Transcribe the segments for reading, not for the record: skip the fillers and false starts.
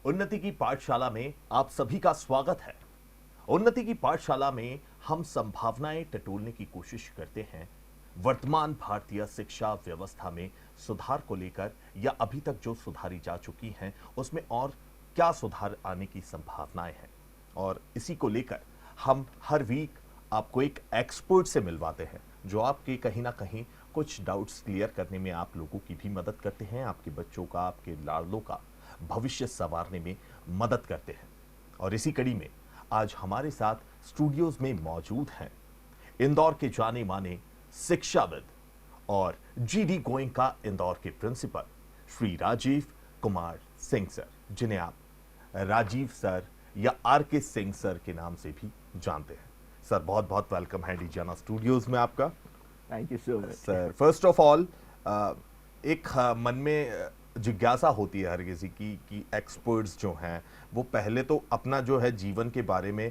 उन्नति की पाठशाला में आप सभी का स्वागत है। उन्नति की पाठशाला में हम संभावनाएं टटोलने की कोशिश करते हैं वर्तमान भारतीय शिक्षा व्यवस्था में सुधार को लेकर, या अभी तक जो सुधारी जा चुकी हैं उसमें और क्या सुधार आने की संभावनाएं हैं। और इसी को लेकर हम हर वीक आपको एक एक्सपर्ट से मिलवाते हैं जो आपके कहीं ना कहीं कुछ डाउट्स क्लियर करने में आप लोगों की भी मदद करते हैं, आपके बच्चों का, आपके लाडलों का भविष्य संवारने में मदद करते हैं। और इसी कड़ी में आज हमारे साथ स्टूडियोज में मौजूद हैं इंदौर के जाने माने शिक्षाविद और जीडी गोइंग का इंदौर के प्रिंसिपल श्री राजीव कुमार सिंह सर, जिन्हें आप राजीव सर या आर के सिंह सर के नाम से भी जानते हैं। सर बहुत बहुत वेलकम है डीजाना स्टूडियोज में आपका। Thank you so much sir. First of all एक मन में जिज्ञासा होती है हर किसी की कि एक्सपर्ट्स जो हैं वो पहले तो अपना जो है जीवन के बारे में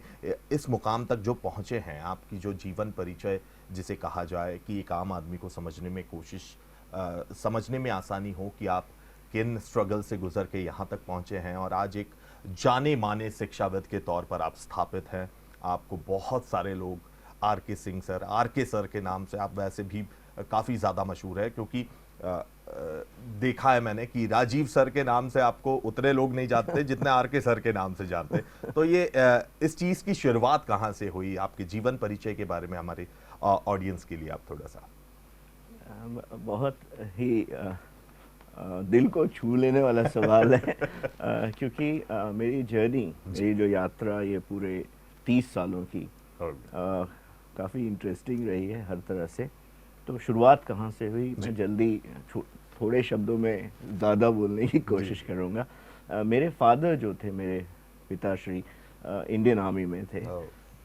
इस मुकाम तक जो पहुंचे हैं, आपकी जो जीवन परिचय जिसे कहा जाए कि एक आम आदमी को समझने में समझने में आसानी हो कि आप किन स्ट्रगल से गुजर के यहाँ तक पहुँचे हैं और आज एक जाने माने शिक्षाविद के तौर पर आप स्थापित हैं। आपको बहुत सारे लोग आर के सिंह सर, आर के सर के नाम से आप वैसे भी काफ़ी ज़्यादा मशहूर है, क्योंकि देखा है मैंने कि राजीव सर के नाम से आपको उतने लोग नहीं जानते जितने आर के सर के नाम से जानते। तो ये इस चीज़ की शुरुआत कहाँ से हुई? आपके जीवन परिचय के बारे में हमारे ऑडियंस के लिए आप थोड़ा सा। बहुत ही दिल को छू लेने वाला सवाल है क्योंकि मेरी जर्नी, मेरी जो यात्रा ये पूरे 30 सालों की काफ़ी इंटरेस्टिंग रही है हर तरह से। तो शुरुआत कहाँ से हुई, मैं जल्दी थोड़े शब्दों में ज़्यादा बोलने की कोशिश करूँगा। मेरे फादर जो थे, मेरे पिताश्री इंडियन आर्मी में थे।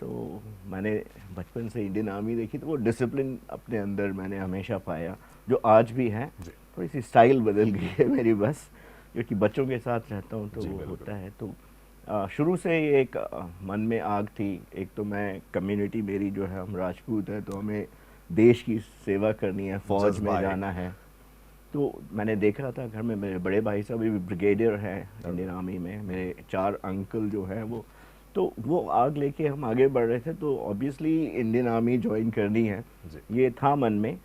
तो मैंने बचपन से इंडियन आर्मी देखी, तो वो डिसिप्लिन अपने अंदर मैंने हमेशा पाया जो आज भी है। थोड़ी सी स्टाइल बदल गई है मेरी बस, क्योंकि बच्चों के साथ रहता हूँ तो वो होता है। तो शुरू से ये एक मन में आग थी। एक तो मैं कम्युनिटी मेरी जो है, हम राजपूत हैं, तो हमें देश की सेवा करनी है, फौज में जाना है। तो मैंने देखा था घर में मेरे बड़े भाई साहब भी ब्रिगेडियर हैं इंडियन आर्मी में, मेरे 4 अंकल जो हैं वो आग लेके हम आगे बढ़ रहे थे। तो ऑब्वियसली इंडियन आर्मी ज्वाइन करनी है, ये था मन में।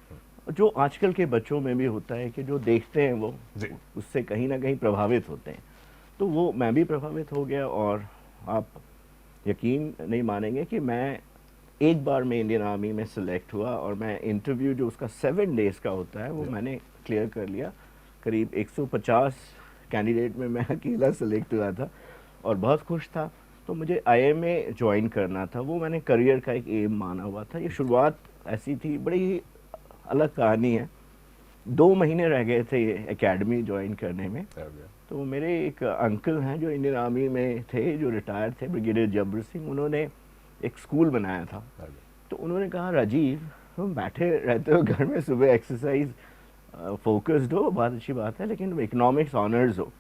जो आजकल के बच्चों में भी होता है कि जो देखते हैं वो उससे कहीं ना कहीं प्रभावित होते हैं। तो वो मैं भी प्रभावित हो गया और आप यकीन नहीं मानेंगे कि मैं एक बार में इंडियन आर्मी में सिलेक्ट हुआ और मैं इंटरव्यू जो उसका 7 डेज़ का होता है वो मैंने क्लियर कर लिया। करीब 150 कैंडिडेट में मैं अकेला सिलेक्ट हुआ था और बहुत खुश था। तो मुझे आईएमए ज्वाइन करना था, वो मैंने करियर का एक एम माना हुआ था। ये शुरुआत ऐसी थी, बड़ी ही अलग कहानी है। 2 महीने रह गए थे ये एकेडमी ज्वाइन करने में। तो मेरे एक अंकल हैं जो इंडियन आर्मी में थे, जो रिटायर थे, ब्रिगेडियर जबर सिंह, उन्होंने एक स्कूल बनाया था। तो उन्होंने कहा, राजीव तुम बैठे रहते हो घर में, सुबह एक्सरसाइज फोकस्ड हो, बहुत अच्छी बात है, लेकिन इकोनॉमिक्स ऑनर्स हो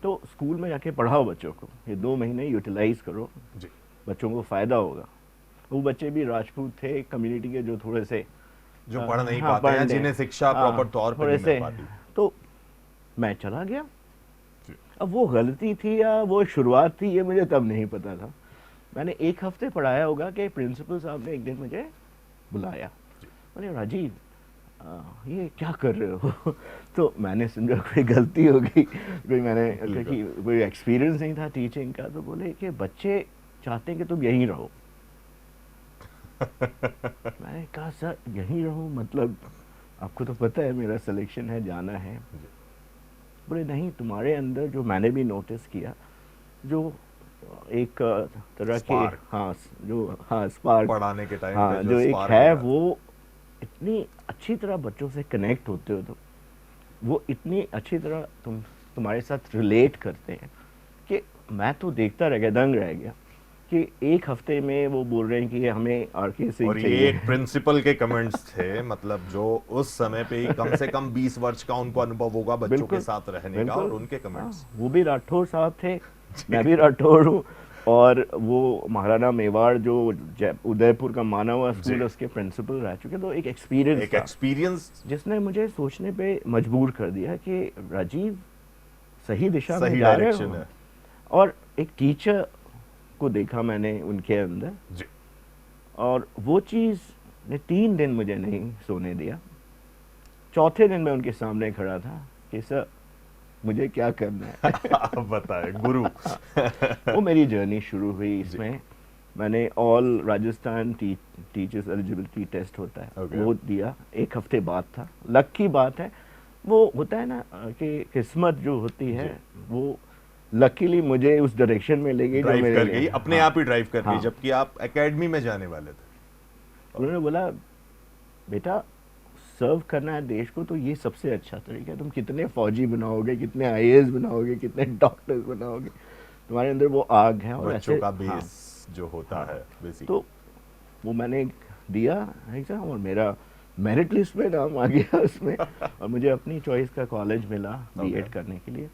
तो स्कूल में जाके पढ़ाओ बच्चों को, ये 2 महीने यूटिलाइज करो, बच्चों को फ़ायदा होगा। वो बच्चे भी राजपूत थे कम्युनिटी के, जो थोड़े से जो पढ़ नहीं पाते हैं, जिन्हें शिक्षा प्रॉपर तौर पर नहीं मिल पाती। तो मैं चला गया। अब वो गलती थी या वो शुरुआत थी, ये मुझे तब नहीं पता था। मैंने 1 हफ्ते पढ़ाया होगा कि प्रिंसिपल साहब ने एक दिन मुझे बुलाया, बोले राजीव ये क्या कर रहे हो? तो मैंने समझा कोई गलती हो गई, क्योंकि कोई एक्सपीरियंस नहीं था टीचिंग का। तो बोले कि बच्चे चाहते हैं कि तुम यहीं रहो। मैंने कहा सर यहीं रहूं मतलब, आपको तो पता है मेरा सिलेक्शन है, जाना है। बोले नहीं, तुम्हारे अंदर जो मैंने भी नोटिस किया, जो एक तरह के स्पार्क पढ़ाने के टाइम जो एक है, वो इतनी अच्छी तरह बच्चों से कनेक्ट होते हो, तो वो इतनी अच्छी तरह तुम्हारे साथ रिलेट करते हैं कि मैं तो देखता रह गया, दंग रह गया कि 1 हफ्ते में वो बोल रहे हैं कि हमें आर के सिंह चाहिए। और ये एक प्रिंसिपल के कमेंट्स थे, मतलब जो उस समय पे ही कम से कम 20 वर्ष का उनको अनुभव होगा बच्चों के साथ रहने का, और उनके कमेंट्स। वो भी राठौर साहब थे, मैं भी राठौर हूँ, और वो महाराणा मेवाड़ जो उदयपुर का माना हुआ स्कूल, उसके प्रिंसिपल रह चुके। तो एक एक्सपीरियंस जिसने मुझे सोचने पे मजबूर कर दिया कि राजीव सही दिशा में जा रहे हो। और एक टीचर को देखा मैंने उनके अंदर, जी। और वो चीज़ ने 3 दिन मुझे नहीं सोने दिया। चौथे दिन मैं उनके सामने खड़ा था कि सर मुझे क्या करना है। आप बताएं गुरु। वो मेरी जर्नी शुरू हुई जी। इसमें। मैंने all Rajasthan teachers eligibility test होता है, Okay. वो दिया। 1 हफ्ते बाद था। लक की बात है, वो होता है ना कि किस्मत जो होती है वो लकीली मुझे उस डायरेक्शन में ले गई जो ड्राइव मेरे कर लिए। गई, अपने हाँ, आप ही ड्राइव कर गई, हाँ। जबकि आप एकेडमी में जाने वाले थे। उन्होंने बोला बेटा सर्व करना है देश को तो ये सबसे अच्छा तरीका है। तुम कितने फौजी बनाओगे, कितने आईएएस बनाओगे, कितने डॉक्टर्स बनाओगे, तुम्हारे अंदर वो आग है। और बच्चों ऐसे का हाँ, बेस जो होता है बेसिक। तो वो मैंने दिया एग्ज़ाम और मेरा मेरिट लिस्ट में नाम आ गया उसमें। और मुझे अपनी चॉइस का कॉलेज मिला बीएड करने के लिए।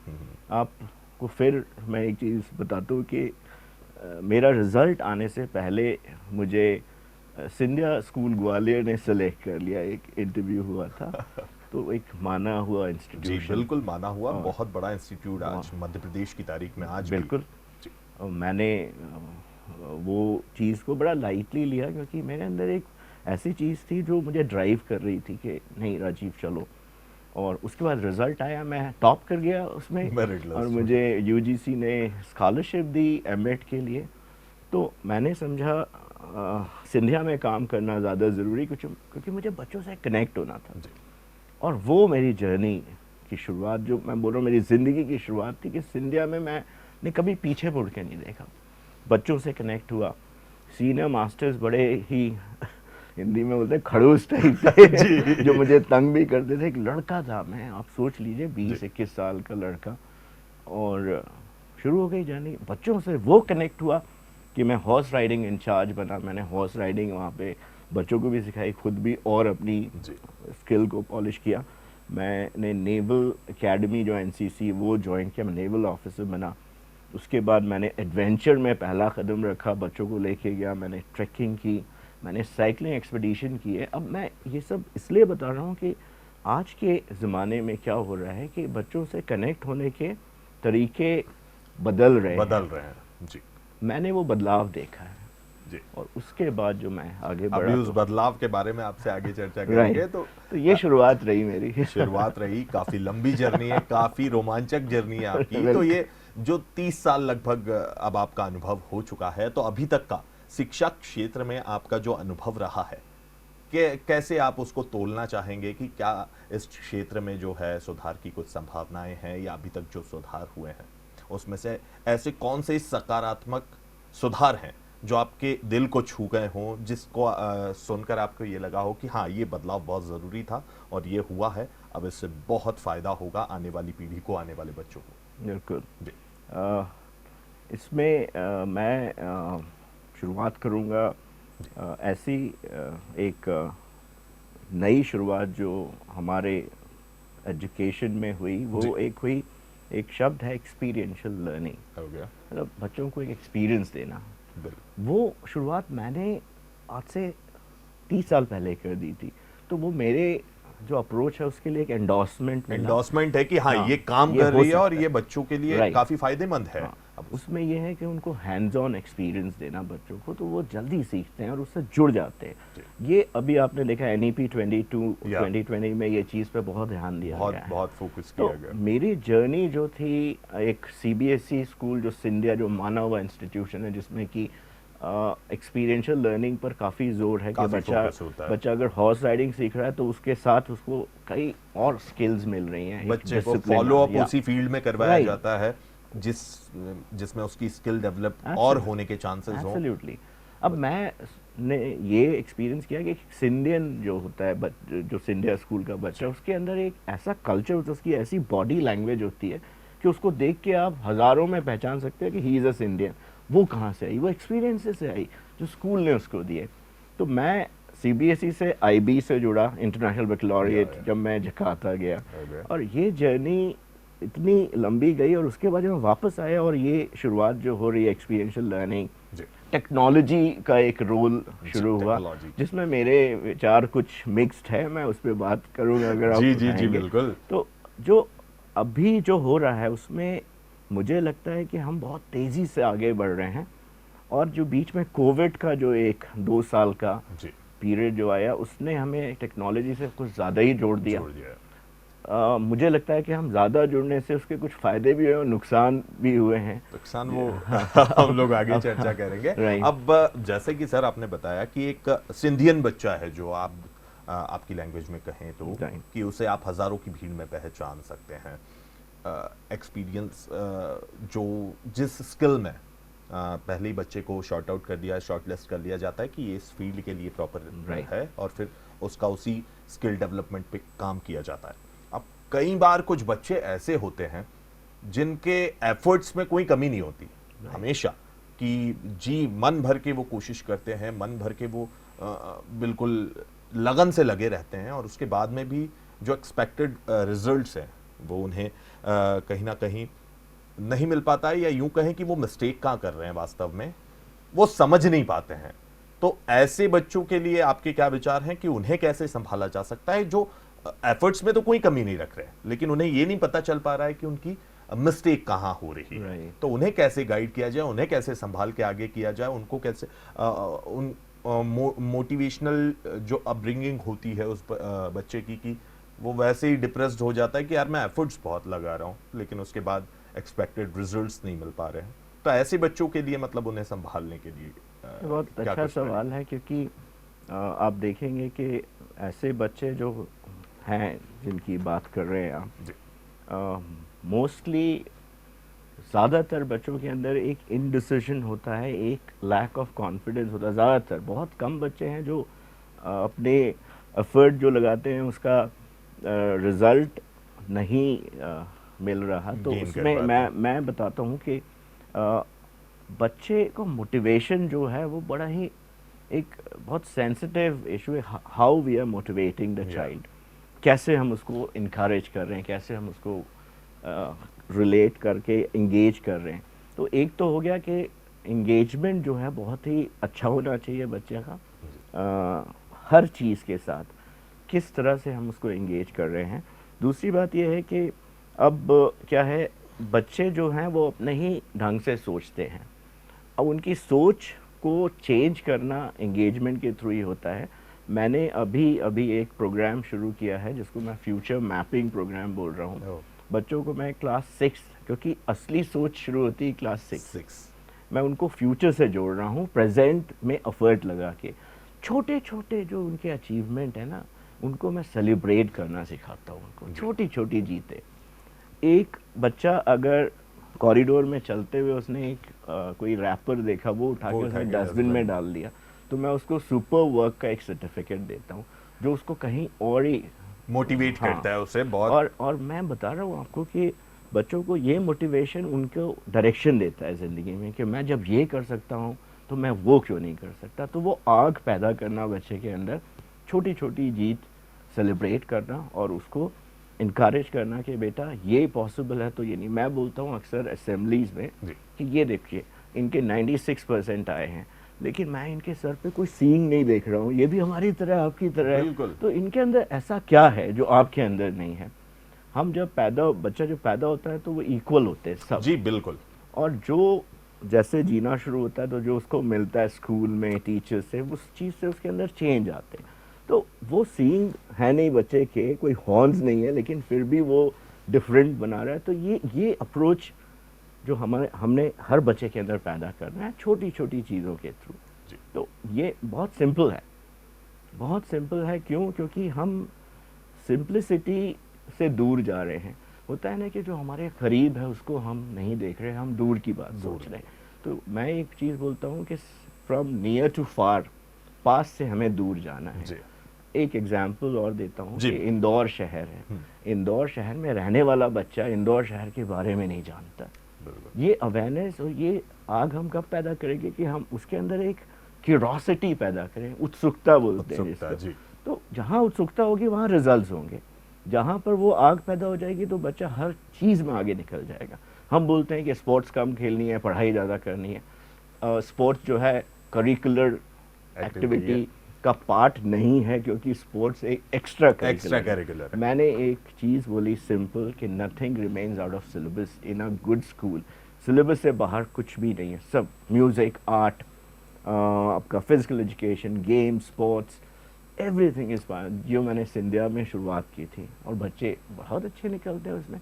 आपको फिर मैं एक चीज़ बताता हूँ कि मेरा रिज़ल्ट आने से पहले मुझे सिंधिया स्कूल ग्वालियर ने सेलेक्ट कर लिया। एक इंटरव्यू हुआ था, तो एक माना हुआ जी इंस्टीट्यूशन। बिल्कुल माना हुआ, बहुत बड़ा इंस्टीट्यूट आज मध्य प्रदेश की तारीख में आज भी। बिल्कुल। जी। और मैंने वो चीज़ को बड़ा लाइटली लिया क्योंकि मेरे अंदर एक ऐसी चीज़ थी जो मुझे ड्राइव कर रही थी कि नहीं राजीव चलो। और उसके बाद रिज़ल्ट आया, मैं टॉप कर गया उसमें। Merit list और में। मुझे यूजीसी ने स्कॉलरशिप दी एमएड के लिए। तो मैंने समझा सिंधिया में काम करना ज़्यादा ज़रूरी, क्योंकि मुझे बच्चों से कनेक्ट होना था। जी। और वो मेरी जर्नी की शुरुआत, जो मैं बोल रहा हूँ मेरी ज़िंदगी की शुरुआत थी कि सिंधिया में मैंने कभी पीछे मुड़ के नहीं देखा। बच्चों से कनेक्ट हुआ। सीनियर मास्टर्स बड़े ही हिंदी में बोलते हैं खड़ूस टाइप थे जो मुझे तंग भी करते थे। एक लड़का था मैं, आप सोच लीजिए 20-21 साल का लड़का। और शुरू हो गई जर्नी। बच्चों से वो कनेक्ट हुआ कि मैं हॉर्स राइडिंग इंचार्ज बना। मैंने हॉर्स राइडिंग वहाँ पे बच्चों को भी सिखाई, खुद भी, और अपनी स्किल को पॉलिश किया। मैंने नेवल एकेडमी जो एनसीसी वो ज्वाइन किया, मैं नेवल ऑफिसर बना। उसके बाद मैंने एडवेंचर में पहला कदम रखा, बच्चों को लेके गया। मैंने ट्रैकिंग की, मैंने साइकिलिंग एक्सपीडिशन की है। अब मैं ये सब इसलिए बता रहा हूँ कि आज के ज़माने में क्या हो रहा है कि बच्चों से कनेक्ट होने के तरीके बदल रहे हैं। जी। मैंने वो बदलाव देखा है जी। और उसके बाद जो मैं आगे बढ़ा, अभी उस बदलाव के बारे में आपसे आगे चर्चा करेंगे। तो ये शुरुआत रही मेरी। शुरुआत रही, काफी लंबी जर्नी है, काफी रोमांचक जर्नी है आपकी। तो ये जो 30 साल लगभग अब आपका अनुभव हो चुका है, तो अभी तक का शिक्षा क्षेत्र में आपका जो अनुभव रहा है, कैसे आप उसको तोलना चाहेंगे कि क्या इस क्षेत्र में जो है सुधार की कुछ संभावनाएं हैं, या अभी तक जो सुधार हुए हैं उसमें से ऐसे कौन से सकारात्मक सुधार हैं जो आपके दिल को छू गए हों, जिसको सुनकर आपको ये लगा हो कि हाँ ये बदलाव बहुत ज़रूरी था और ये हुआ है, अब इससे बहुत फ़ायदा होगा आने वाली पीढ़ी को, आने वाले बच्चों को? बिल्कुल। इसमें मैं शुरुआत करूँगा ऐसी एक नई शुरुआत जो हमारे एजुकेशन में हुई। वो एक शब्द है एक्सपीरियंशियल लर्निंग। मतलब बच्चों को एक एक्सपीरियंस देना। वो शुरुआत मैंने आज से 30 साल पहले कर दी थी। तो वो मेरे जो अप्रोच है उसके लिए एक एंडोर्समेंट है कि हाँ ये काम कर रही है और ये बच्चों के लिए काफी फायदेमंद है। अब उसमें ये है कि उनको हैंड्स ऑन एक्सपीरियंस देना बच्चों को, तो वो जल्दी सीखते हैं और उससे जुड़ जाते हैं। ये अभी आपने देखा NEP 2020 में ये चीज़ पे बहुत ध्यान दिया गया है, बहुत फोकस किया गया। मेरी जर्नी जो थी, एक CBSE स्कूल जो सिंधिया जो माना हुआ इंस्टीट्यूशन है, जिसमें कि एक्सपीरियंशियल लर्निंग पर काफ़ी जोर है कि बच्चा अगर हॉर्स राइडिंग सीख रहा है तो उसके साथ उसको कई और स्किल्स मिल रही हैं। बच्चे को फॉलो अप उसी फील्ड में करवाया जाता है जिसमें उसकी स्किल डेवलप और होने के चांसेस हों। एब्सोल्युटली। अब मैंने ये एक्सपीरियंस किया कि सिंधियन जो होता है, जो सिंधिया स्कूल का बच्चा, उसके अंदर एक ऐसा कल्चर होता है, उसकी ऐसी बॉडी लैंग्वेज होती है कि उसको देख के आप हज़ारों में पहचान सकते हैं कि ही इज़ अ सिंधियन। वो कहाँ से आई? वो एक्सपीरियंसेस से आई जो स्कूल ने उसको दिए। तो मैं CBSE से IB से जुड़ा, इंटरनेशनल बैकलॉरिएट, जब मैं जकार्ता गया। और ये जर्नी इतनी लंबी गई और उसके बाद जब मैं वापस आया और ये शुरुआत जो हो रही है एक्सपीरियंशियल लर्निंग, टेक्नोलॉजी का एक रोल शुरू हुआ, जिसमें मेरे विचार कुछ मिक्स्ड है। मैं उस पर बात करूँगा अगर आप जी बिल्कुल। तो जो अभी जो हो रहा है उसमें मुझे लगता है कि हम बहुत तेज़ी से आगे बढ़ रहे हैं, और जो बीच में कोविड का जो 1-2 साल का जी पीरियड जो आया, उसने हमें टेक्नोलॉजी से कुछ ज़्यादा ही जोड़ दिया। जोड़ दिया है। मुझे लगता है कि हम ज़्यादा जुड़ने से उसके कुछ फ़ायदे भी हुए और नुकसान भी हुए हैं। नुकसान वो हम लोग आगे चर्चा करेंगे। राइट। अब जैसे कि सर आपने बताया कि एक सिंधियन बच्चा है जो आपकी लैंग्वेज में कहें तो राइट। कि उसे आप हजारों की भीड़ में पहचान सकते हैं। एक्सपीरियंस जो जिस स्किल में पहले ही बच्चे को शॉर्ट आउट कर दिया, शॉर्ट लिस्ट कर लिया जाता है कि ये इस फील्ड के लिए प्रॉपर Right. है, और फिर उसका उसी स्किल डेवलपमेंट पे काम किया जाता है। अब कई बार कुछ बच्चे ऐसे होते हैं जिनके एफर्ट्स में कोई कमी नहीं होती, हमेशा कि जी मन भर के वो कोशिश करते हैं, मन भर के वो बिल्कुल लगन से लगे रहते हैं, और उसके बाद में भी जो एक्सपेक्टेड रिजल्ट्स हैं वो उन्हें कहीं ना कहीं नहीं मिल पाता है, या यूं कहें कि वो मिस्टेक कहाँ कर रहे हैं वास्तव में वो समझ नहीं पाते हैं। तो ऐसे बच्चों के लिए आपके क्या विचार हैं कि उन्हें कैसे संभाला जा सकता है, जो एफर्ट्स में तो कोई कमी नहीं रख रहे लेकिन उन्हें ये नहीं पता चल पा रहा है कि उनकी मिस्टेक कहाँ हो रही है। Right. तो उन्हें कैसे गाइड किया जाए, उन्हें कैसे संभाल के आगे किया जाए, उनको कैसे उन मोटिवेशनल जो अपब्रिंगिंग होती है उस बच्चे की कि वो वैसे ही डिप्रेस्ड हो जाता है कि यार मैं एफर्ट्स बहुत लगा रहा हूँ लेकिन उसके बाद एक्सपेक्टेड रिजल्ट्स नहीं मिल पा रहे हैं। तो ऐसे बच्चों के लिए मतलब उन्हें संभालने के लिए बहुत क्या अच्छा कुछ करें? सवाल है, क्योंकि आप देखेंगे कि ऐसे बच्चे जो हैं जिनकी बात कर रहे हैं जी आप, मोस्टली ज़्यादातर बच्चों के अंदर एक इनडिसिजन होता है, एक लैक ऑफ कॉन्फिडेंस होता है। ज़्यादातर, बहुत कम बच्चे हैं जो अपने एफर्ट जो लगाते हैं उसका रिज़ल्ट नहीं मिल रहा। तो Gain कर उसमें पाते मैं बताता हूँ कि अ, बच्चे को मोटिवेशन जो है वो बड़ा ही एक बहुत सेंसिटिव इशू है। How we are motivating the Yeah. Child, कैसे हम उसको इनकरेज कर रहे हैं, कैसे हम उसको रिलेट करके इंगेज कर रहे हैं। तो एक तो हो गया कि इंगेजमेंट जो है बहुत ही अच्छा होना चाहिए बच्चे का, हर चीज़ के साथ किस तरह से हम उसको इंगेज कर रहे हैं। दूसरी बात यह है कि अब क्या है, बच्चे जो हैं वो अपने ही ढंग से सोचते हैं। अब उनकी सोच को चेंज करना एंगेजमेंट के थ्रू ही होता है। मैंने अभी एक प्रोग्राम शुरू किया है जिसको मैं फ्यूचर मैपिंग प्रोग्राम बोल रहा हूँ। बच्चों को मैं क्लास 6, क्योंकि असली सोच शुरू होती है क्लास 6, मैं उनको फ्यूचर से जोड़ रहा हूँ, प्रेजेंट में एफर्ट लगा के। छोटे छोटे जो उनके अचीवमेंट है ना, उनको मैं सेलिब्रेट करना सिखाता हूँ उनको, छोटी छोटी जीतें। एक बच्चा अगर कॉरिडोर में चलते हुए उसने एक कोई रैपर देखा, वो उठा के उसने डस्टबिन में डाल दिया, तो मैं उसको सुपर वर्क का एक सर्टिफिकेट देता हूँ जो उसको कहीं और ही मोटिवेट हाँ, करता है उसे बहुत। और मैं बता रहा हूँ आपको कि बच्चों को ये मोटिवेशन उनको डायरेक्शन देता है ज़िंदगी में कि मैं जब ये कर सकता हूँ तो मैं वो क्यों नहीं कर सकता। तो वो आग पैदा करना बच्चे के अंदर, छोटी छोटी जीत सेलिब्रेट करना और उसको इनकरेज करना कि बेटा ये पॉसिबल है। तो ये नहीं, मैं बोलता हूँ अक्सर असेंबलीज़ में कि ये देखिए इनके 96% आए हैं, लेकिन मैं इनके सर पे कोई सींग नहीं देख रहा हूँ, ये भी हमारी तरह आपकी तरह है, तो इनके अंदर ऐसा क्या है जो आपके अंदर नहीं है। हम जब बच्चा जब पैदा होता है तो वो इक्वल होते हैं सब। जी बिल्कुल। और जो जैसे जीना शुरू होता है तो जो उसको मिलता है स्कूल में टीचर से, उस चीज़ से उसके अंदर चेंज आते हैं। तो वो सींग है नहीं बच्चे के, कोई हॉर्न्स नहीं है, लेकिन फिर भी वो डिफरेंट बना रहा है। तो ये अप्रोच जो हमने हर बच्चे के अंदर पैदा करना है, छोटी छोटी चीज़ों के थ्रू। तो ये बहुत सिंपल है, बहुत सिंपल है। क्यों? क्योंकि हम सिंप्लिसिटी से दूर जा रहे हैं। होता है ना कि जो हमारे करीब है उसको हम नहीं देख रहे, हम दूर की बात सोच रहे हैं। तो मैं एक चीज़ बोलता हूँ कि फ्रॉम नियर टू फार, पास से हमें दूर जाना है। एक एग्जाम्पल और देता हूँ कि इंदौर शहर है, इंदौर शहर में रहने वाला बच्चा इंदौर शहर के बारे में नहीं जानता। ये अवेयरनेस और ये आग हम कब पैदा करेंगे कि हम उसके अंदर एक क्यूरोसिटी पैदा करें, उत्सुकता बोलते हैं जिसको। तो जहाँ उत्सुकता होगी वहाँ रिजल्ट्स होंगे। जहाँ पर वो आग पैदा हो जाएगी तो बच्चा हर चीज़ में आगे निकल जाएगा। हम बोलते हैं कि स्पोर्ट्स कम खेलनी है, पढ़ाई ज़्यादा करनी है। स्पोर्ट्स जो है करिकुलर एक्टिविटी का पार्ट नहीं है, क्योंकि स्पोर्ट्स एक एक्स्ट्रा करिकुलर है। मैंने एक चीज़ बोली सिंपल कि nothing remains out of syllabus in a good school. Syllabus से बाहर कुछ भी नहीं है, सब म्यूज़िक, आर्ट, आपका physical education, game, sports, everything is fine. जो मैंने सिंधिया में शुरुआत की थी और बच्चे बहुत अच्छे निकलते हैं उसमें।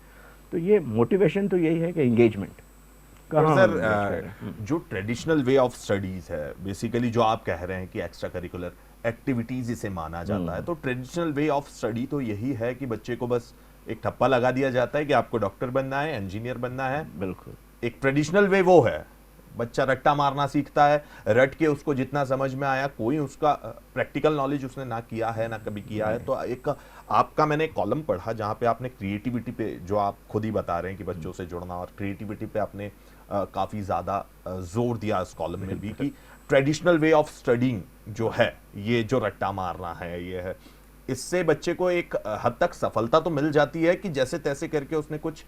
तो ये मोटिवेशन तो यही है कि एंगेजमेंट और कहाँ हम सर engage कर रहे हैं। जो ट्रेडिशनल वे ऑफ स्टडीज है, बेसिकली जो आप कह रहे हैं कि एक्स्ट्रा करिकुलर एक्टिविटीज इसे माना जाता है, तो ट्रेडिशनल वे ऑफ स्टडी तो यही है कि बच्चे को बस एक ठप्पा लगा दिया जाता है कि आपको डॉक्टर बनना है, इंजीनियर बनना है। बिल्कुल एक ट्रेडिशनल वे वो है, बच्चा रट्टा मारना सीखता है, रट के उसको जितना समझ में आया, कोई उसका प्रैक्टिकल नॉलेज उसने ना किया है ना कभी किया है। तो एक आपका मैंने कॉलम पढ़ा जहाँ पे आपने क्रिएटिविटी पे, जो आप खुद ही बता रहे हैं कि बच्चों से जुड़ना और क्रिएटिविटी पे आपने काफ़ी ज़्यादा जोर दिया इस कॉलम में भी कि ट्रेडिशनल वे ऑफ स्टडिंग जो है, ये जो रट्टा मारना है, ये है, इससे बच्चे को एक हद तक सफलता तो मिल जाती है कि जैसे तैसे करके उसने कुछ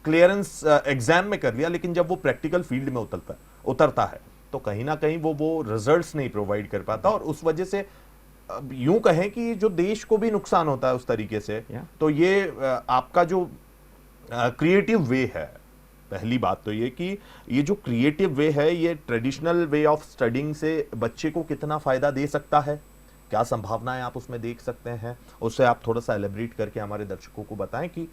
क्लियरेंस एग्जाम में कर लिया, लेकिन जब वो प्रैक्टिकल फील्ड में उतरता है तो कहीं ना कहीं वो रिजल्ट्स नहीं प्रोवाइड कर पाता, और उस वजह से यूं कहें कि जो देश को भी नुकसान होता है उस तरीके से। तो ये आपका जो क्रिएटिव वे है, पहली बात तो ये कि ये जो क्रिएटिव वे है, ये ट्रेडिशनल वे ऑफ स्टडिंग से बच्चे को कितना फायदा दे सकता है, क्या संभावनाएं आप उसमें देख सकते हैं, उससे आप थोड़ा सा एलिब्रेट करके हमारे दर्शकों को बताएं कि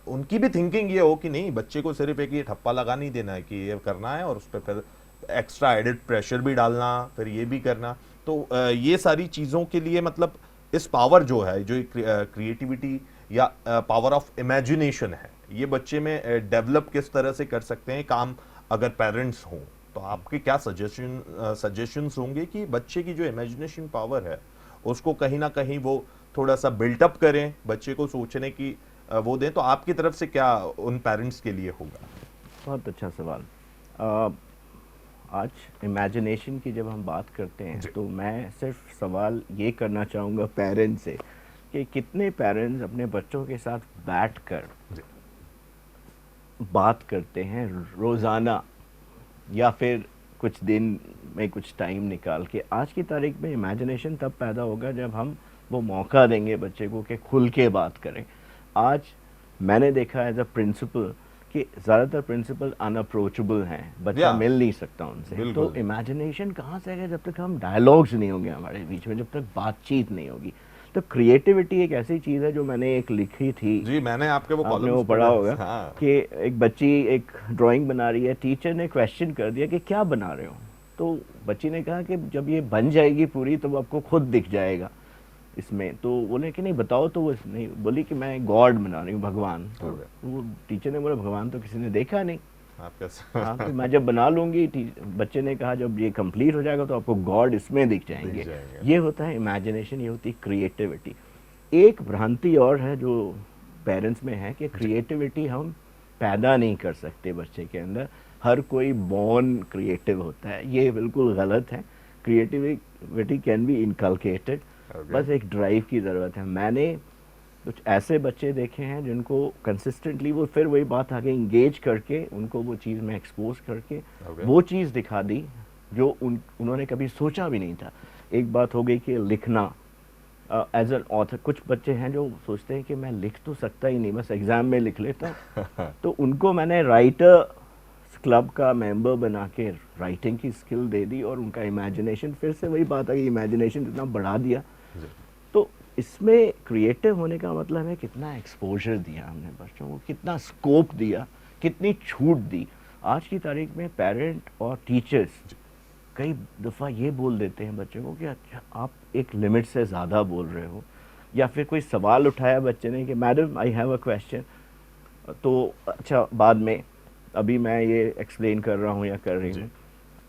उनकी भी थिंकिंग ये हो कि नहीं, बच्चे को सिर्फ एक ये ठप्पा लगा नहीं देना है कि ये करना है और उस पर फिर एक्स्ट्रा एडेड प्रेशर भी डालना, फिर ये भी करना। तो ये सारी चीज़ों के लिए मतलब इस पावर जो है, जो क्रिएटिविटी या पावर ऑफ इमेजिनेशन है, ये बच्चे में डेवलप किस तरह से कर सकते हैं काम, अगर पेरेंट्स हों तो आपके क्या सजेशंस होंगे कि बच्चे की जो इमेजिनेशन पावर है उसको कहीं ना कहीं वो थोड़ा सा बिल्टअप करें, बच्चे को सोचने की वो दें, तो आपकी तरफ से क्या उन पेरेंट्स के लिए होगा? बहुत अच्छा सवाल। आज इमेजिनेशन की जब हम बात करते हैं तो मैं सिर्फ सवाल ये करना चाहूँगा पेरेंट्स से कि कितने पेरेंट्स अपने बच्चों के साथ बैठकर बात करते हैं रोज़ाना या फिर कुछ दिन में कुछ टाइम निकाल के। आज की तारीख में इमेजिनेशन तब पैदा होगा जब हम वो मौका देंगे बच्चे को कि खुल के बात करें। आज मैंने देखा एज अ प्रिंसिपल कि ज़्यादातर प्रिंसिपल अनअप्रोचेबल हैं, बच्चा मिल नहीं सकता उनसे। तो इमेजिनेशन कहाँ से आएगा जब तक हम डायलॉग्स नहीं होंगे हमारे बीच में, जब तक बातचीत नहीं होगी। तो क्रिएटिविटी एक ऐसी चीज़ है जो मैंने एक लिखी थी, जी मैंने आपके वो पढ़ा होगा। हाँ। कि एक बच्ची एक ड्राइंग बना रही है, टीचर ने क्वेश्चन कर दिया कि क्या बना रहे हो, तो बच्ची ने कहा कि जब ये बन जाएगी पूरी तो आपको खुद दिख जाएगा इसमें। तो बोले कि नहीं बताओ, तो वो नहीं बोली कि मैं गॉड बना रही हूँ, भगवान। तो वो टीचर ने बोला भगवान तो किसी ने देखा नहीं। हाँ, तो मैं जब बना लूँगी, बच्चे ने कहा जब ये कंप्लीट हो जाएगा तो आपको गॉड इसमें दिख जाएंगे। ये होता है इमेजिनेशन, ये होती है क्रिएटिविटी। एक भ्रांति और है जो पेरेंट्स में है कि क्रिएटिविटी हम पैदा नहीं कर सकते बच्चे के अंदर, हर कोई बॉर्न क्रिएटिव होता है। ये बिल्कुल गलत है। क्रिएटिविटी कैन बी इनकलकेटेड, बस एक ड्राइव की ज़रूरत है। मैंने कुछ ऐसे बच्चे देखे हैं जिनको कंसिस्टेंटली वो फिर वही बात आगे इंगेज करके उनको वो चीज़ में एक्सपोज करके वो चीज़ दिखा दी जो उन्होंने कभी सोचा भी नहीं था। एक बात हो गई कि लिखना एज एन ऑथर, कुछ बच्चे हैं जो सोचते हैं कि मैं लिख तो सकता ही नहीं, बस एग्ज़ाम में लिख लेता तो उनको मैंने राइटर क्लब का मेंबर बना के राइटिंग की स्किल दे दी और उनका इमेजिनेशन, फिर से वही बात आ गई, इमेजिनेशन इतना बढ़ा दिया। तो इसमें क्रिएटिव होने का मतलब है कितना एक्सपोजर दिया हमने बच्चों को, कितना स्कोप दिया, कितनी छूट दी। आज की तारीख में पेरेंट और टीचर्स कई दफ़ा ये बोल देते हैं बच्चों को कि अच्छा आप एक लिमिट से ज़्यादा बोल रहे हो, या फिर कोई सवाल उठाया बच्चे ने कि madam I have a question, तो अच्छा बाद में, अभी मैं ये एक्सप्लेन कर रहा हूँ या कर रही हूँ।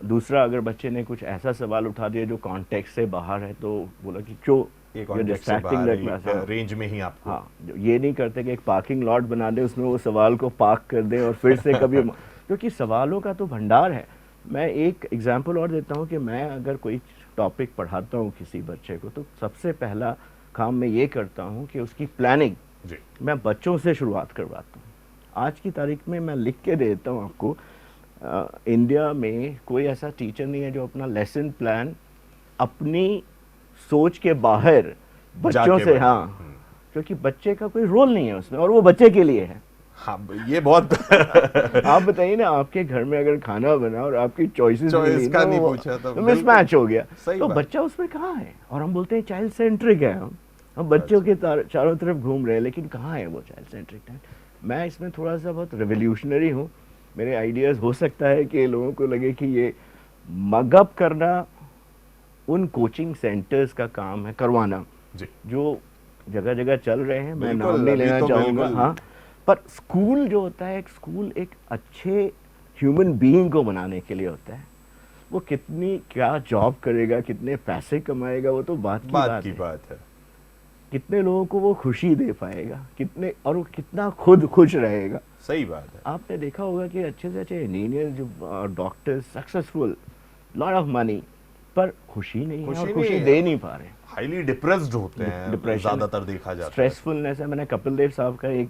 दूसरा, अगर बच्चे ने कुछ ऐसा सवाल उठा दिया जो कॉन्टेक्स्ट से बाहर है तो बोला कि क्यों रेंज में ही आपको। हाँ, ये नहीं करते कि एक पार्किंग लॉट बना दे, उसमें वो सवाल को पार्क कर दे और फिर से कभी क्योंकि सवालों का तो भंडार है। मैं एक एग्जांपल और देता हूँ कि मैं अगर कोई टॉपिक पढ़ाता हूँ किसी बच्चे को तो सबसे पहला काम मैं ये करता हूँ कि उसकी प्लानिंग मैं बच्चों से शुरुआत करवाता हूँ। आज की तारीख में मैं लिख के देता हूँ आपको, इंडिया में कोई ऐसा टीचर नहीं है जो अपना लेसन प्लान अपनी सोच के बाहर बच्चों जाके से, बैठे। हाँ, क्योंकि बच्चे का कोई रोल नहीं है उसमें और वो बच्चे के लिए है। हाँ, ये बहुत आप बताइए ना, आपके घर में अगर खाना बना और आपकी चॉइसेस चॉइस मिली का नहीं पूछा तो बिल्कुल मिसमैच हो गया, सही तो बात। बच्चा उसमें कहाँ है? और हम बोलते हैं चाइल्ड सेंट्रिक है, हम बच्चों के चारों तरफ घूम रहे हैं, लेकिन कहाँ है वो चाइल्ड सेंट्रिक? मैं इसमें थोड़ा सा बहुत रेवोल्यूशनरी हूँ। मेरे आइडियाज़ हो सकता है कि लोगों को लगे कि ये मगअप करना उन कोचिंग सेंटर्स का काम है, करवाना, जी जो जगह जगह चल रहे हैं, मैं बिल्कुल, नाम नहीं अभी लेना तो चाहूँगा, बिल्कुल। हाँ। पर स्कूल जो होता है, एक स्कूल एक अच्छे ह्यूमन बीइंग को बनाने के लिए होता है। वो कितनी क्या जॉब करेगा, कितने पैसे कमाएगा, वो तो बात की बात है। है। कितने लोगों को वो खुशी दे पाएगा, कितने, और वो कितना खुद खुश रहेगा। सही बात है। आपने देखा होगा कि अच्छे से अच्छे इंजीनियर, जो doctors, successful, lot of money, पर खुशी नहीं है और खुशी दे नहीं पा रहे। हाईली डिप्रेस्ड होते हैं, डिप्रेशन, ज्यादातर देखा जाता है। स्ट्रेसफुलनेस है। मैंने कपिल देव साहब का एक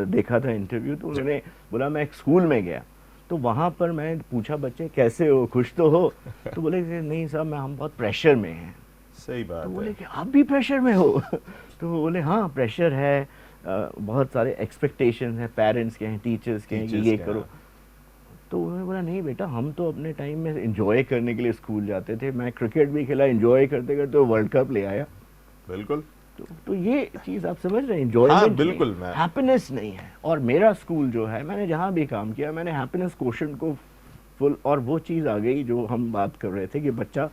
देखा था इंटरव्यू, तो उन्होंने बोला मैं एक स्कूल में गया, तो वहाँ पर मैं पूछा बच्चे कैसे हो, खुश तो हो? तो बोले कि नहीं साहब, हम बहुत प्रेशर में हैं। सही बात तो है। बोले कि आप भी प्रेशर में हो? तो बोले हाँ, प्रेशर है, बहुत सारे एक्सपेक्टेशन हैं, पेरेंट्स के हैं, टीचर्स के हैं कि ये करो। तो उन्होंने बोला नहीं बेटा, हम तो अपने टाइम में एंजॉय करने के लिए स्कूल जाते थे, मैं क्रिकेट भी खेला, एंजॉय करते करते वर्ल्ड कप ले आया। बिल्कुल। तो ये चीज़ आप समझ रहे हैं, हाँ, एंजॉयमेंट, बिल्कुल, हैप्पीनेस नहीं है। और मेरा स्कूल जो है, मैंने जहाँ भी काम किया, मैंने हैप्पीनेस क्वोशेंट को फुल, और वो चीज़ आ गई जो हम बात कर रहे थे कि बच्चा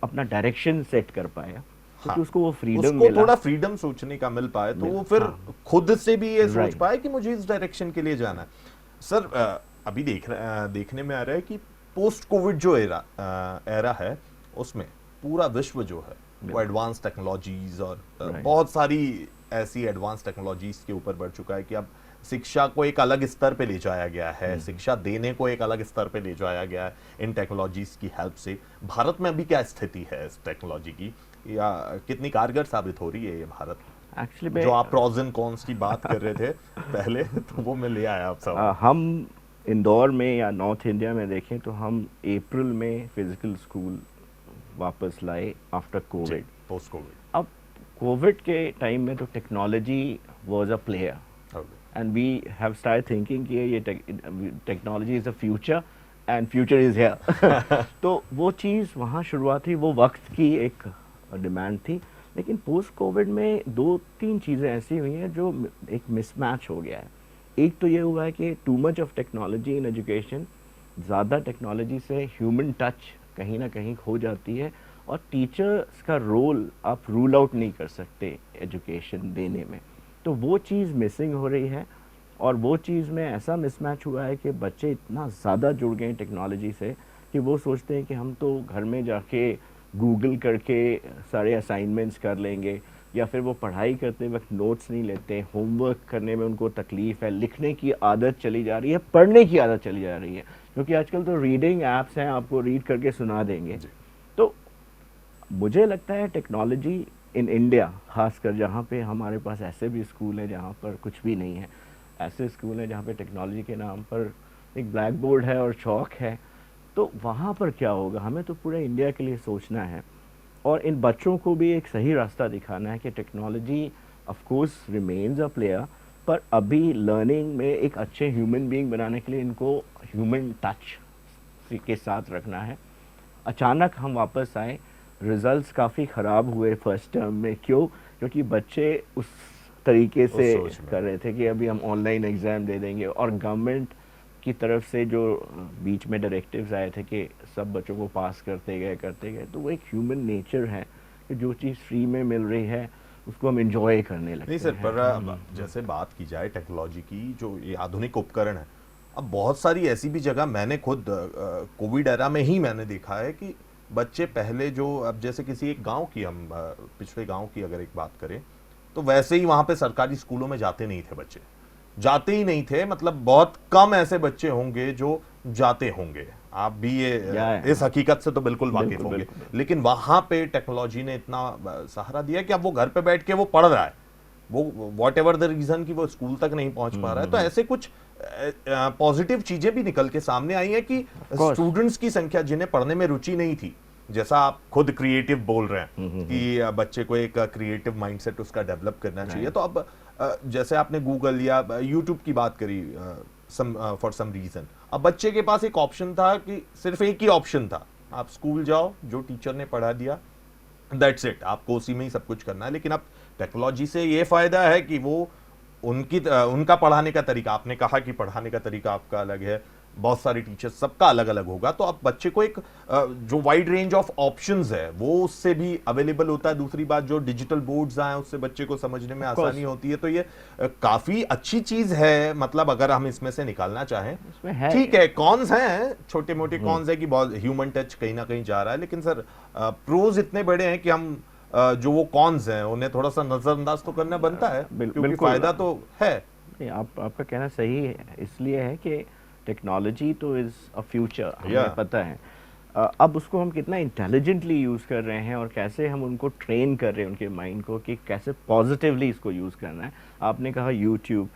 अपना डायरेक्शन सेट कर पाया, क्योंकि उसको वो फ्रीडम उसको मिला, थोड़ा फ्रीडम सोचने का मिल पाए, तो वो फिर खुद से भी ये सोच Right. पाए कि मुझे इस डायरेक्शन के लिए जाना है। सर, अभी देखने में आ रहा है कि पोस्ट कोविड जो एरा है, उसमें पूरा विश्व जो है वो एडवांस टेक्नोलॉजीज और बहुत सारी ऐसी एडवांस टेक्नोलॉजीज के ऊपर बढ़ चुका है कि अब शिक्षा को एक अलग स्तर पे ले जाया गया है, शिक्षा देने को एक अलग स्तर पे ले जाया गया है इन टेक्नोलॉजीज की हेल्प से। भारत में अभी क्या स्थिति है इस टेक्नोलॉजी की, या कितनी कारगर साबित हो रही है ये भारत? एक्चुअली जो आप प्रॉज एंड कॉन्स की बात कर रहे थे पहले, तो वो मैं ले आया आप सब। हम इंदौर में या नॉर्थ इंडिया में देखें तो हम अप्रैल में फिजिकल स्कूल वापस लाए आफ्टर कोविड, पोस्ट कोविड। अब कोविड के टाइम में तो technology was a player, and we have start thinking कि ये technology is a future and future is here. तो वो चीज़ वहाँ शुरुआत हुई, वो वक्त की एक डिमांड थी। लेकिन पोस्ट कोविड में दो तीन चीज़ें ऐसी हुई हैं जो एक मिसमैच हो गया है। एक तो ये हुआ है कि too much of technology in education, ज़्यादा टेक्नोलॉजी से ह्यूमन टच कहीं ना कहीं खो जाती है, और टीचर्स का रोल आप रूल आउट नहीं कर सकते एजुकेशन देने में। तो वो चीज़ मिसिंग हो रही है, और वो चीज़ में ऐसा मिसमैच हुआ है कि बच्चे इतना ज़्यादा जुड़ गए हैं टेक्नोलॉजी से कि वो सोचते हैं कि हम तो घर में जाके गूगल करके सारे असाइनमेंट्स कर लेंगे, या फिर वो पढ़ाई करते वक्त नोट्स नहीं लेते, होमवर्क करने में उनको तकलीफ़ है, लिखने की आदत चली जा रही है, पढ़ने की आदत चली जा रही है, क्योंकि आजकल तो रीडिंग ऐप्स हैं, आपको रीड करके सुना देंगे। तो मुझे लगता है टेक्नोलॉजी इन इंडिया, खासकर जहाँ पे हमारे पास ऐसे भी स्कूल हैं जहाँ पर कुछ भी नहीं है, ऐसे स्कूल हैं जहाँ पे टेक्नोलॉजी के नाम पर एक ब्लैक बोर्ड है और चौक है, तो वहाँ पर क्या होगा? हमें तो पूरे इंडिया के लिए सोचना है, और इन बच्चों को भी एक सही रास्ता दिखाना है कि technology of course remains a player, पर अभी लर्निंग में एक अच्छे ह्यूमन बीइंग बनाने के लिए इनको ह्यूमन टच के साथ रखना है। अचानक हम वापस आए, रिजल्ट्स काफ़ी ख़राब हुए फर्स्ट टर्म में। क्यों? क्योंकि बच्चे उस तरीके से कर रहे थे कि अभी हम ऑनलाइन एग्ज़ाम दे देंगे, और गवर्नमेंट की तरफ से जो बीच में डायरेक्टिव्स आए थे कि सब बच्चों को पास करते गए, तो वो एक ह्यूमन नेचर है कि जो चीज़ फ्री में मिल रही है उसको हम एंजॉय करने लगते हैं। नहीं सर, पर जैसे बात की जाए टेक्नोलॉजी की, जो ये आधुनिक उपकरण है, अब बहुत सारी ऐसी भी जगह मैंने खुद कोविड एरा में ही मैंने देखा है कि बच्चे पहले जो, अब जैसे किसी एक गांव की, हम पिछड़े गांव की अगर एक बात करें, तो वैसे ही वहां पे सरकारी स्कूलों में जाते नहीं थे बच्चे, जाते ही नहीं थे, मतलब बहुत कम ऐसे बच्चे होंगे जो जाते होंगे। आप भी ये इस हकीकत से तो बिल्कुल वाकिफ होंगे। लेकिन वहां पे टेक्नोलॉजी ने इतना सहारा दिया कि अब वो घर पे बैठ के वो पढ़ रहा है, वो वॉट एवर द रीजन कि वो स्कूल तक नहीं पहुंच पा रहा है। तो ऐसे कुछ पॉजिटिव चीजें भी निकल के सामने आई है कि स्टूडेंट्स की संख्या जिन्हें पढ़ने में रुचि नहीं थी, जैसा आप खुद क्रिएटिव बोल रहे हैं कि बच्चे को एक क्रिएटिव माइंडसेट उसका डेवलप करना चाहिए, तो अब जैसे आपने गूगल या यूट्यूब की बात करी फॉर सम रीजन, अब बच्चे के पास एक ऑप्शन था कि सिर्फ एक ही ऑप्शन था, आप स्कूल जाओ, जो टीचर ने पढ़ा दिया दैट्स इट, आपको उसी में ही सब कुछ करना है। लेकिन अब टेक्नोलॉजी से ये फायदा है कि वो उनका पढ़ाने का तरीका, आपने कहा कि पढ़ाने का तरीका आपका अलग है, बहुत सारे टीचर्स सबका अलग अलग होगा, तो अब बच्चे को एक जो वाइड रेंज ऑफ ऑप्शंस है वो उससे भी अवेलेबल होता है। दूसरी बात, जो डिजिटल बोर्ड्स आए उससे बच्चे को समझने में आसानी होती है, तो ये काफी अच्छी चीज है। मतलब अगर हम इसमें से निकालना चाहें, ठीक है, कॉन्स हैं, छोटे मोटे कॉन्स है कि बहुत ह्यूमन टच कहीं ना कहीं जा रहा है, लेकिन सर प्रोज इतने बड़े हैं कि हम जो वो कॉन्स हैं उन्हें थोड़ा सा नजरअंदाज तो करना बनता है, क्योंकि फायदा तो है। आपका कहना सही है, इसलिए है कि टेक्नोलॉजी तो इज़ अ फ्यूचर, हमें पता है। अब उसको हम कितना इंटेलिजेंटली यूज़ कर रहे हैं और कैसे हम उनको ट्रेन कर रहे हैं उनके माइंड को कि कैसे पॉजिटिवली इसको यूज़ करना है। आपने कहा यूट्यूब,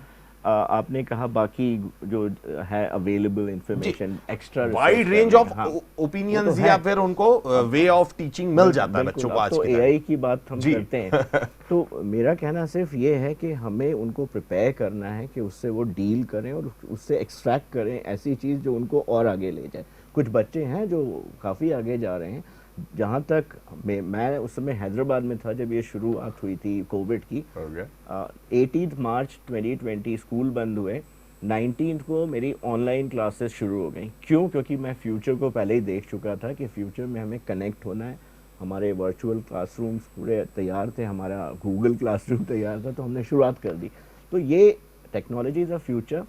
आपने कहा बाकी जो है available information, extra wide range of opinions या फिर उनको वे ऑफ टीचिंग मिल जाता है बच्चों को आज तो के एआई की बात हम करते हैं तो मेरा कहना सिर्फ ये है कि हमें उनको प्रिपेयर करना है कि उससे वो डील करें और उससे एक्सट्रैक्ट करें ऐसी चीज़ जो उनको और आगे ले जाए। कुछ बच्चे हैं जो काफ़ी आगे जा रहे हैं। जहाँ तक मैं उस समय हैदराबाद में था जब ये शुरुआत हुई थी कोविड की। 18 मार्च 2020 स्कूल बंद हुए, 19 को मेरी ऑनलाइन क्लासेस शुरू हो गई। क्यों? क्योंकि मैं फ्यूचर को पहले ही देख चुका था कि फ्यूचर में हमें कनेक्ट होना है। हमारे वर्चुअल क्लासरूम्स पूरे तैयार थे, हमारा गूगल क्लासरूम तैयार था, तो हमने शुरुआत कर दी। तो ये टेक्नोलॉजी इज़ अ फ्यूचर,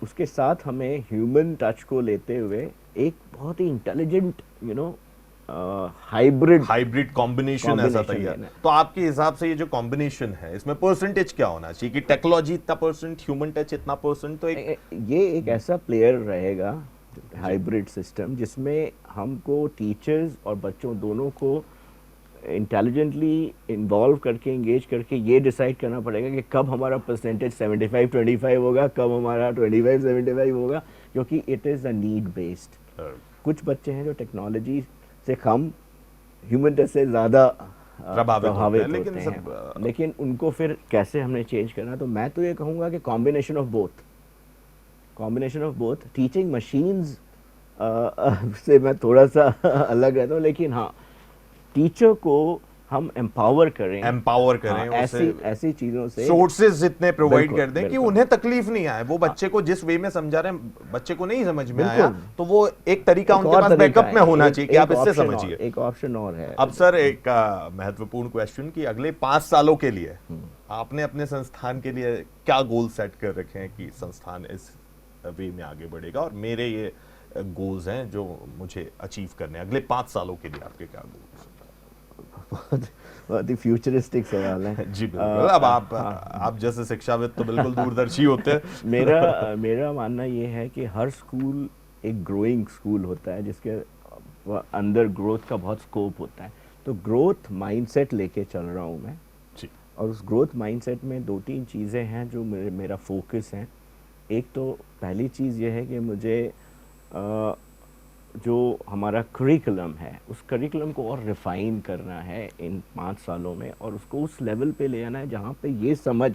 उसके साथ हमें ह्यूमन टच को लेते हुए एक बहुत ही इंटेलिजेंट हाइब्रिड कॉम्बिनेशन ऐसा तैयार। तो आपके हिसाब से ये जो कॉम्बिनेशन है इसमें परसेंटेज क्या होना चाहिए कि टेक्नोलॉजी इतना परसेंट, ह्यूमन टच इतना परसेंट? तो ये एक ऐसा प्लेयर रहेगा हाइब्रिड सिस्टम जिसमें हमको टीचर्स और बच्चों दोनों को इंटेलिजेंटली इन्वॉल्व करके, एंगेज करके ये डिसाइड करना पड़ेगा कि कब हमारा परसेंटेज 75-25 होगा, कब हमारा 25-75 होगा, क्योंकि it is a need based. कुछ बच्चे हैं जो टेक्नोलॉजी से कम, ह्यूमन टच से ज़्यादा प्रभावित होते हैं, लेकिन उनको फिर कैसे हमने चेंज करना। तो मैं तो ये कहूँगा कि combination of both. Teaching machines से मैं थोड़ा सा अलग रहता हूँ, लेकिन हाँ, टीचर को हम एम्पावर करें ऐसी चीज़ों से, सोर्सेज इतने प्रोवाइड कर दें कि उन्हें तकलीफ नहीं आए। वो बच्चे को जिस वे में समझा रहे हैं, बच्चे को नहीं समझ में आया तो वो एक तरीका उनके पास बैकअप में होना चाहिए कि आप इससे समझिए। एक ऑप्शन और है। अब सर एक महत्वपूर्ण क्वेश्चन कि अगले 5 सालों के लिए आपने अपने संस्थान के लिए क्या गोल सेट कर रखे हैं कि संस्थान इस वे में आगे बढ़ेगा, और मेरे ये गोल्स हैं जो मुझे अचीव करने अगले 5 सालों के लिए, आपके क्या गोल्स? बहुत ही फ्यूचरिस्टिक सवाल है जी बिल्कुल। अब आप जैसे शिक्षाविद तो बिल्कुल दूरदर्शी होते हैं। मेरा मानना ये है कि हर स्कूल एक ग्रोइंग स्कूल होता है जिसके अंदर ग्रोथ का बहुत स्कोप होता है। तो ग्रोथ माइंडसेट लेके चल रहा हूँ मैं जी। और उस ग्रोथ माइंडसेट में 2-3 चीज़ें हैं जो मेरा फोकस है। एक तो पहली चीज़ ये है कि मुझे जो हमारा करिकुलम है उस करिकुलम को और रिफ़ाइन करना है इन 5 सालों में, और उसको उस लेवल पे ले आना है जहाँ पे ये समझ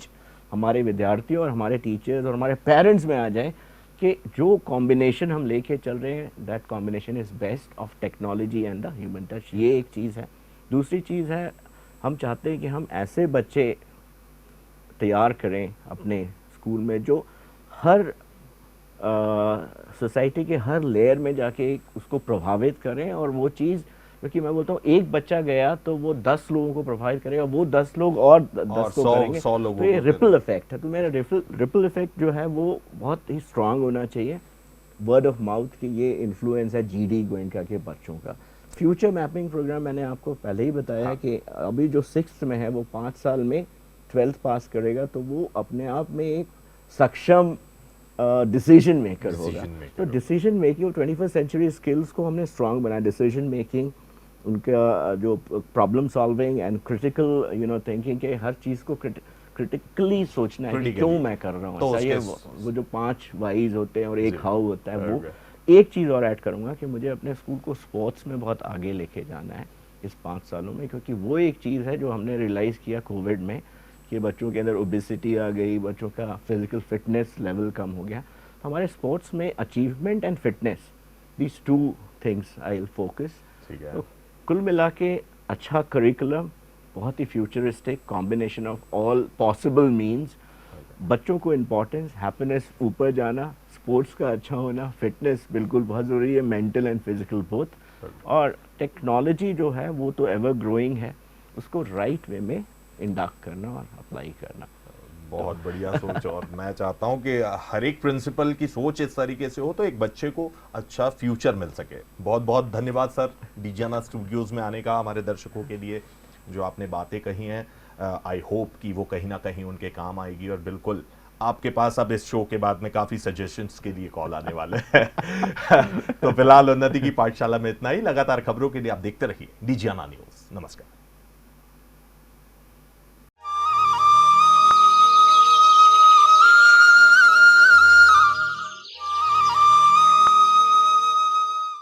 हमारे विद्यार्थियों और हमारे टीचर्स और हमारे पेरेंट्स में आ जाए कि जो कॉम्बिनेशन हम लेके चल रहे हैं, that combination is best of technology and the human touch. ये एक चीज़ है। दूसरी चीज़ है, हम चाहते हैं कि हम ऐसे बच्चे तैयार करें अपने स्कूल में जो हर सोसाइटी के हर लेयर में जाके उसको प्रभावित करें, और वो चीज़, क्योंकि मैं बोलता हूँ एक बच्चा गया तो वो 10 लोगों को प्रभावित करेगा, वो 10 लोग और 10 को करेंगे, तो ये रिपल इफेक्ट है। तो मेरा रिपल इफेक्ट जो है वो बहुत ही स्ट्रांग होना चाहिए। वर्ड ऑफ माउथ की ये इन्फ्लुएंस है GD गोयनका के बच्चों का। फ्यूचर मैपिंग प्रोग्राम मैंने आपको पहले ही बताया कि अभी जो 6th में है वो 5 साल में 12th पास करेगा, तो वो अपने आप में एक सक्षम डिसीजन मेकर होगा। तो decision making, 21st century skills को हमने स्ट्रांग बनाया। डिसीजन मेकिंग, उनका जो problem solving and critical thinking के हर चीज़ को क्रिटिकली सोचना है कि क्यों मैं कर रहा हूँ। चाहिए वो जो 5 वाइज होते हैं और एक हाउ होता है, वो एक चीज़ और ऐड करूँगा कि मुझे अपने स्कूल को स्पोर्ट्स में बहुत आगे लेके जाना है इस 5 सालों में, क्योंकि वो एक चीज़ है जो हमने रियलाइज़ किया कोविड में कि बच्चों के अंदर ओबेसिटी आ गई, बच्चों का फिजिकल फिटनेस लेवल कम हो गया। तो हमारे स्पोर्ट्स में achievement and fitness, these 2 things I will focus. ठीक है। तो कुल मिला के अच्छा करिकुलम, बहुत ही futuristic combination of all possible means, बच्चों को इम्पोर्टेंस, हैप्पीनेस ऊपर जाना, स्पोर्ट्स का अच्छा होना, फिटनेस बिल्कुल बहुत ज़रूरी है, मेंटल एंड फिजिकल बोथ, और टेक्नोलॉजी जो है वो तो एवर ग्रोइंग है, उसको राइट वे में इंडक्ट करना और अप्लाई करना। बहुत बढ़िया सोच। और मैं चाहता हूं कि हर एक प्रिंसिपल की सोच इस तरीके से हो तो एक बच्चे को अच्छा फ्यूचर मिल सके। बहुत बहुत धन्यवाद सर डीजियाना स्टूडियोज में आने का। हमारे दर्शकों के लिए जो आपने बातें कही हैं, आई होप कि वो कहीं ना कहीं उनके काम आएगी, और बिल्कुल आपके पास अब इस शो के बाद में काफ़ी सजेशंस के लिए कॉल आने वाले हैं। तो फिलहाल उन्नति की पाठशाला में इतना ही। लगातार खबरों के लिए आप देखते रहिए डीजियाना न्यूज़। नमस्कार।